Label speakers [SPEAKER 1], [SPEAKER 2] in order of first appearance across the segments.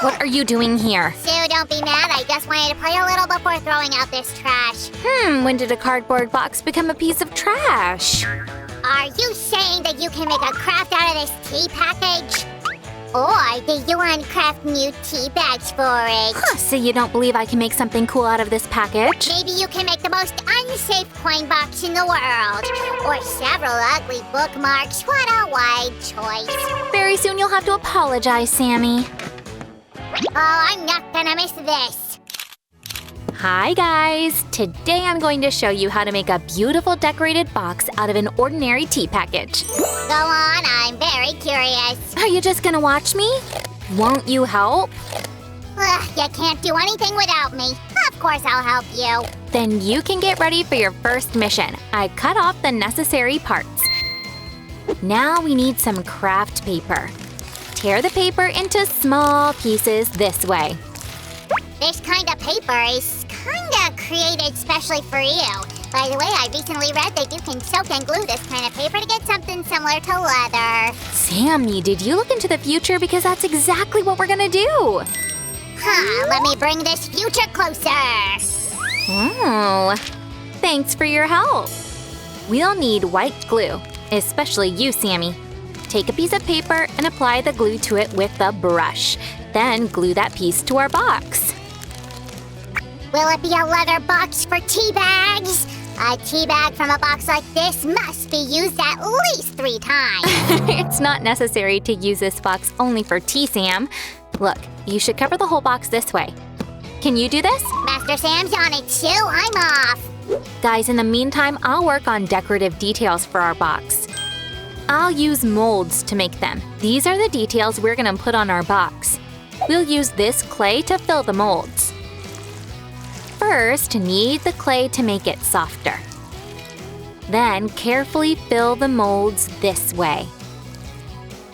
[SPEAKER 1] What are you doing here?
[SPEAKER 2] Sue, don't be mad. I just wanted to play a little before throwing out this trash.
[SPEAKER 1] When did a cardboard box become a piece of trash?
[SPEAKER 2] Are you saying that you can make a craft out of this tea package? Or do you want to craft new tea bags for it?
[SPEAKER 1] So you don't believe I can make something cool out of this package?
[SPEAKER 2] Maybe you can make the most unsafe coin box in the world. Or several ugly bookmarks. What a wide choice.
[SPEAKER 1] Very soon you'll have to apologize, Sammy.
[SPEAKER 2] Oh, I'm not gonna miss this.
[SPEAKER 1] Hi guys! Today I'm going to show you how to make a beautiful decorated box out of an ordinary tea package.
[SPEAKER 2] Go on, I'm very curious.
[SPEAKER 1] Are you just gonna watch me? Won't you help?
[SPEAKER 2] Ugh, you can't do anything without me. Of course I'll help you.
[SPEAKER 1] Then you can get ready for your first mission. I cut off the necessary parts. Now we need some craft paper. Tear the paper into small pieces this way.
[SPEAKER 2] This kind of paper is kinda created specially for you. By the way, I recently read that you can soak and glue this kind of paper to get something similar to leather.
[SPEAKER 1] Sammy, did you look into the future? Because that's exactly what we're gonna do.
[SPEAKER 2] Let me bring this future closer.
[SPEAKER 1] Oh, thanks for your help. We'll need white glue, especially you, Sammy. Take a piece of paper and apply the glue to it with a brush. Then glue that piece to our box.
[SPEAKER 2] Will it be a leather box for tea bags? A tea bag from a box like this must be used at least 3 times.
[SPEAKER 1] It's not necessary to use this box only for tea, Sam. Look, you should cover the whole box this way. Can you do this?
[SPEAKER 2] Master Sam's on it too. I'm off.
[SPEAKER 1] Guys, in the meantime, I'll work on decorative details for our box. I'll use molds to make them. These are the details we're gonna put on our box. We'll use this clay to fill the molds. First, knead the clay to make it softer. Then carefully fill the molds this way.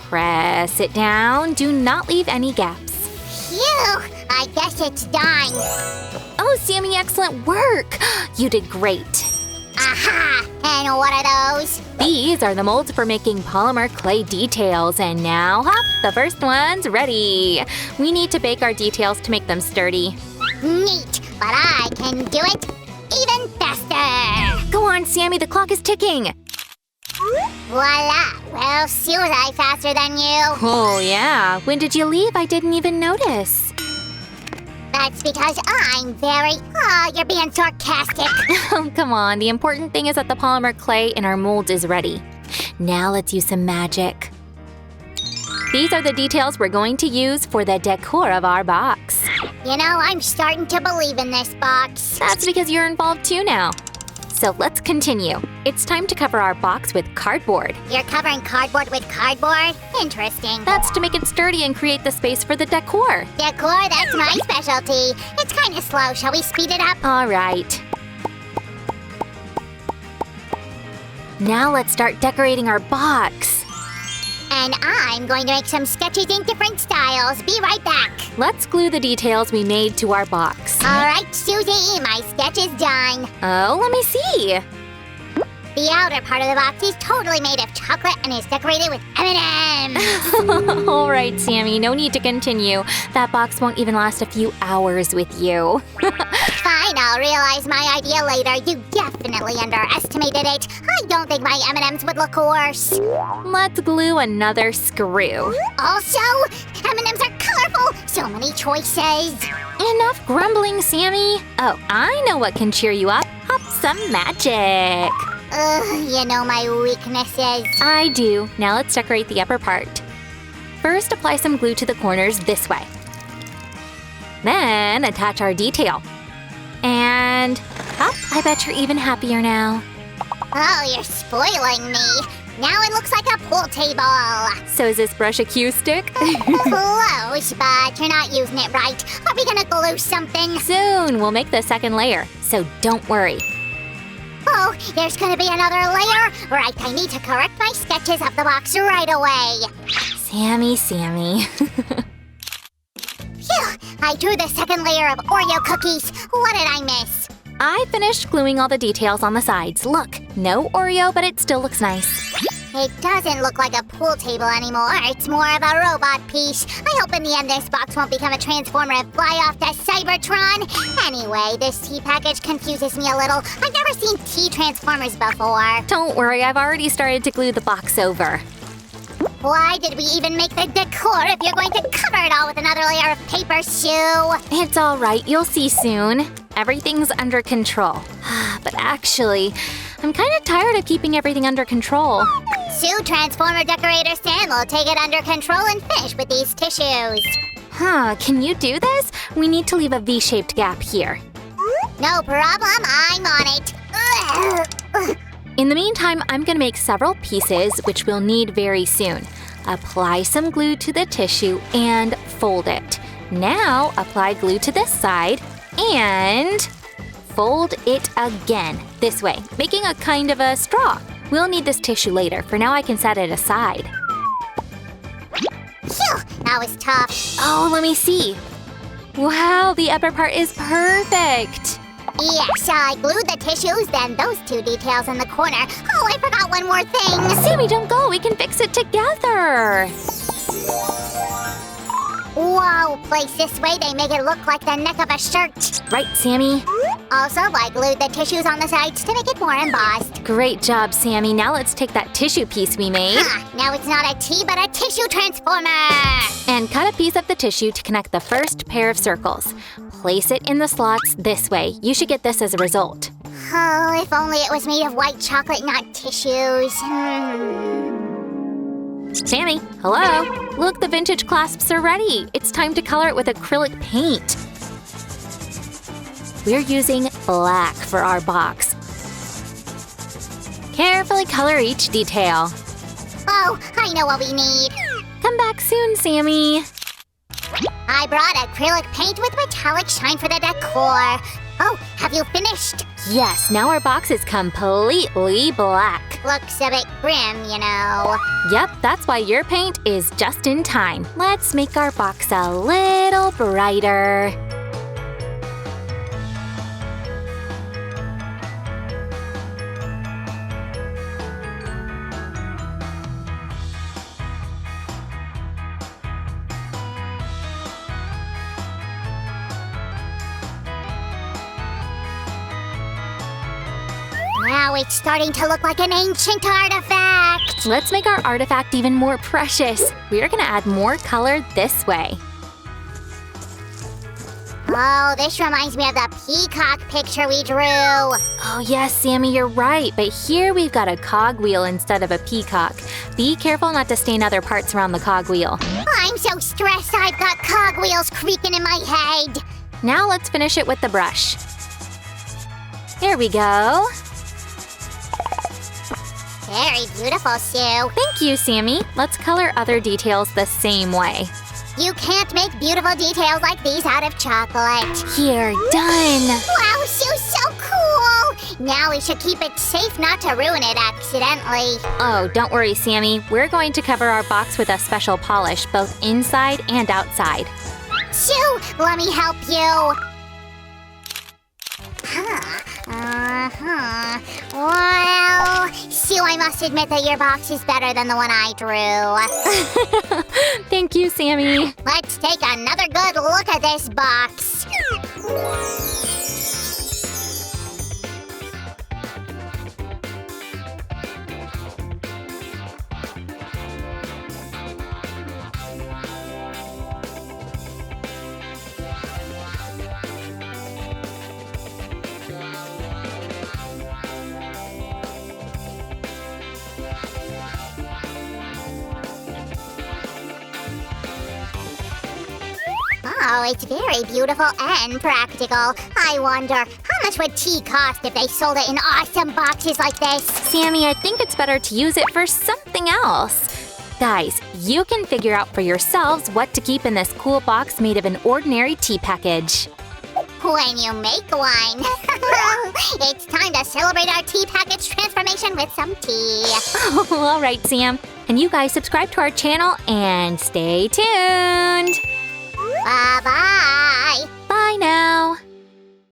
[SPEAKER 1] Press it down. Do not leave any gaps.
[SPEAKER 2] Phew! I guess it's done.
[SPEAKER 1] Oh, Sammy, excellent work! You did great.
[SPEAKER 2] Aha! And what are those?
[SPEAKER 1] These are the molds for making polymer clay details. And now, hop, the first one's ready. We need to bake our details to make them sturdy.
[SPEAKER 2] Neat, but I can do it even faster.
[SPEAKER 1] Go on, Sammy, the clock is ticking.
[SPEAKER 2] Voila! Well, Sue, was I faster than you?
[SPEAKER 1] Oh, yeah. When did you leave? I didn't even notice.
[SPEAKER 2] That's because I'm very... Oh, you're being sarcastic.
[SPEAKER 1] Oh, come on. The important thing is that the polymer clay in our mold is ready. Now let's use some magic. These are the details we're going to use for the decor of our box.
[SPEAKER 2] You know, I'm starting to believe in this box.
[SPEAKER 1] That's because you're involved too now. So let's continue. It's time to cover our box with cardboard.
[SPEAKER 2] You're covering cardboard with cardboard? Interesting.
[SPEAKER 1] That's to make it sturdy and create the space for the decor.
[SPEAKER 2] Decor, that's my specialty. It's kind of slow. Shall we speed it up?
[SPEAKER 1] All right. Now let's start decorating our box.
[SPEAKER 2] And I'm going to make some sketches in different styles. Be right back.
[SPEAKER 1] Let's glue the details we made to our box.
[SPEAKER 2] All right, Susie, my sketch is done.
[SPEAKER 1] Oh, let me see.
[SPEAKER 2] The outer part of the box is totally made of chocolate and is decorated with M&Ms.
[SPEAKER 1] All right, Sammy, no need to continue. That box won't even last a few hours with you.
[SPEAKER 2] Fine, I'll realize my idea later. You definitely underestimated it. I don't think my M&Ms would look worse.
[SPEAKER 1] Let's glue another screw.
[SPEAKER 2] Also, M&Ms are colorful. So many choices.
[SPEAKER 1] Enough grumbling, Sammy. Oh, I know what can cheer you up. Hop some magic.
[SPEAKER 2] You know my weaknesses.
[SPEAKER 1] I do. Now let's decorate the upper part. First, apply some glue to the corners this way. Then, attach our detail. And, hop, I bet you're even happier now.
[SPEAKER 2] Oh, you're spoiling me. Now it looks like a pool table.
[SPEAKER 1] So is this brush a cue stick?
[SPEAKER 2] Close, but you're not using it right. Are we gonna glue something?
[SPEAKER 1] Soon, we'll make the second layer, so don't worry.
[SPEAKER 2] Oh, there's gonna be another layer? Right, I need to correct my sketches of the box right away.
[SPEAKER 1] Sammy.
[SPEAKER 2] Phew, I drew the second layer of Oreo cookies. What did I miss?
[SPEAKER 1] I finished gluing all the details on the sides. Look, no Oreo, but it still looks nice.
[SPEAKER 2] It doesn't look like a pool table anymore. It's more of a robot piece. I hope in the end this box won't become a transformer and fly off to Cybertron. Anyway, this tea package confuses me a little. I've never seen tea transformers before.
[SPEAKER 1] Don't worry, I've already started to glue the box over.
[SPEAKER 2] Why did we even make the decor if you're going to cover it all with another layer of paper, Sue?
[SPEAKER 1] It's all right, you'll see soon. Everything's under control. But actually, I'm kind of tired of keeping everything under control.
[SPEAKER 2] Sue, Transformer Decorator Sam will take it under control and finish with these tissues.
[SPEAKER 1] Can you do this? We need to leave a V-shaped gap here.
[SPEAKER 2] No problem, I'm on it. Ugh.
[SPEAKER 1] In the meantime, I'm gonna make several pieces, which we'll need very soon. Apply some glue to the tissue and fold it. Now, apply glue to this side and fold it again, this way, making a kind of a straw. We'll need this tissue later. For now, I can set it aside.
[SPEAKER 2] Phew, that was tough.
[SPEAKER 1] Oh, let me see. Wow, the upper part is perfect.
[SPEAKER 2] Yes, I glued the tissues, then those two details in the corner. Oh, I forgot one more thing.
[SPEAKER 1] Sammy, don't go. We can fix it together.
[SPEAKER 2] Whoa, placed this way, they make it look like the neck of a shirt.
[SPEAKER 1] Right, Sammy?
[SPEAKER 2] Also, I glued the tissues on the sides to make it more embossed.
[SPEAKER 1] Great job, Sammy. Now let's take that tissue piece we made.
[SPEAKER 2] Now it's not a tea, but a tissue transformer.
[SPEAKER 1] And cut a piece of the tissue to connect the first pair of circles. Place it in the slots this way. You should get this as a result.
[SPEAKER 2] Oh, if only it was made of white chocolate, not tissues.
[SPEAKER 1] Sammy, hello? Look, the vintage clasps are ready. It's time to color it with acrylic paint. We're using black for our box. Carefully color each detail.
[SPEAKER 2] Oh, I know what we need.
[SPEAKER 1] Come back soon, Sammy.
[SPEAKER 2] I brought acrylic paint with metallic shine for the decor. Oh, have you finished?
[SPEAKER 1] Yes, now our box is completely black.
[SPEAKER 2] Looks a bit grim, you know.
[SPEAKER 1] Yep, that's why your paint is just in time. Let's make our box a little brighter.
[SPEAKER 2] Now it's starting to look like an ancient artifact.
[SPEAKER 1] Let's make our artifact even more precious. We're gonna add more color this way.
[SPEAKER 2] Oh, this reminds me of the peacock picture we drew.
[SPEAKER 1] Oh yes, Sammy, you're right. But here we've got a cogwheel instead of a peacock. Be careful not to stain other parts around the cogwheel.
[SPEAKER 2] I'm so stressed I've got cogwheels creaking in my head.
[SPEAKER 1] Now let's finish it with the brush. There we go.
[SPEAKER 2] Very beautiful, Sue.
[SPEAKER 1] Thank you, Sammy. Let's color other details the same way.
[SPEAKER 2] You can't make beautiful details like these out of chocolate.
[SPEAKER 1] Here, done.
[SPEAKER 2] Wow, Sue, so cool. Now we should keep it safe not to ruin it accidentally.
[SPEAKER 1] Oh, don't worry, Sammy. We're going to cover our box with a special polish, both inside and outside.
[SPEAKER 2] Sue, let me help you. Well, Sue, I must admit that your box is better than the one I drew.
[SPEAKER 1] Thank you, Sammy.
[SPEAKER 2] Let's take another good look at this box. Oh, it's very beautiful and practical. I wonder, how much would tea cost if they sold it in awesome boxes like this?
[SPEAKER 1] Sammy, I think it's better to use it for something else. Guys, you can figure out for yourselves what to keep in this cool box made of an ordinary tea package.
[SPEAKER 2] When you make one. It's time to celebrate our tea package transformation with some tea.
[SPEAKER 1] Oh, all right, Sam. And you guys subscribe to our channel and stay tuned.
[SPEAKER 2] Bye-bye.